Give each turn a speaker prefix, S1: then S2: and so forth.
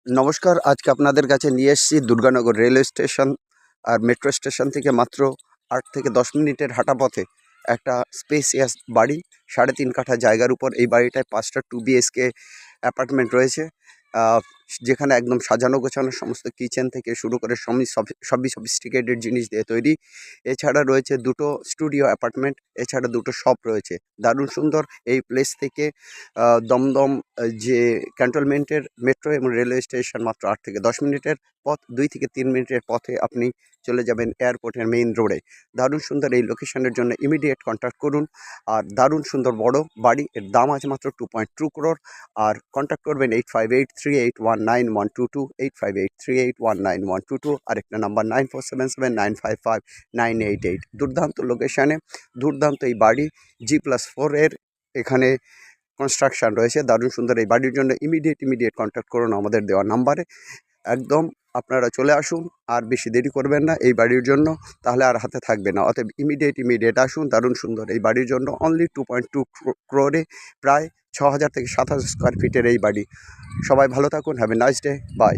S1: নমস্কার, আজকে আপনাদের কাছে নিয়ে এসেছি দুর্গানগর রেলওয়ে স্টেশন আর মেট্রো স্টেশন থেকে মাত্র ৮ থেকে ১০ মিনিটের হাঁটা পথে একটা স্পেসিয়াস বাড়ি। ৩.৫ কাঠা জায়গার উপর এই বাড়িটায় ৫টা 2 বিএইচকে অ্যাপার্টমেন্ট রয়েছে, যেখানে একদম সাজানো গোছানো, সমস্ত কিচেন থেকে শুরু করে সবই সফিস্টিকেটেড জিনিস দিয়ে তৈরি। এছাড়া রয়েছে 2টো স্টুডিও অ্যাপার্টমেন্ট, এছাড়া 2টো শপ রয়েছে। দারুণ সুন্দর এই প্লেস থেকে দমদম যে ক্যান্টনমেন্টের মেট্রো এবং রেলওয়ে স্টেশন মাত্র ৮ থেকে ১০ মিনিটের পথ। ২ থেকে ৩ মিনিটের পথে আপনি চলে যাবেন এয়ারপোর্টের মেইন রোডে। দারুণ সুন্দর এই লোকেশনের জন্য ইমিডিয়েট কন্ট্যাক্ট করুন। আর দারুণ সুন্দর বড় বাড়ি, এর দাম আছে মাত্র 2.2 crore। আর কন্ট্যাক্ট করবেন 8583819122, 8583819122, আরেকটা নাম্বার 9477955988। দুর্দান্ত লোকেশানে দুর্দান্ত এই বাড়ি, G+4 এর এখানে কনস্ট্রাকশন রয়েছে। দারুণ সুন্দর এই বাড়ির জন্য ইমিডিয়েট কন্ট্যাক্ট করুন আমাদের দেওয়া নাম্বারে। একদম আপনারা চলে আসুন, আর বেশি দেরি করবেন না এই বাড়ির জন্য, তাহলে আর হাতে থাকবে না। অতএব ইমিডিয়েট আসুন। দারুণ সুন্দর এই বাড়ির জন্য অনলি 2.2 crore প্রায় ৬,০০০ থেকে ৭,০০০ স্কোয়ার ফিটের এই বাড়ি। সবাই ভালো থাকুন। Have a nice day. By.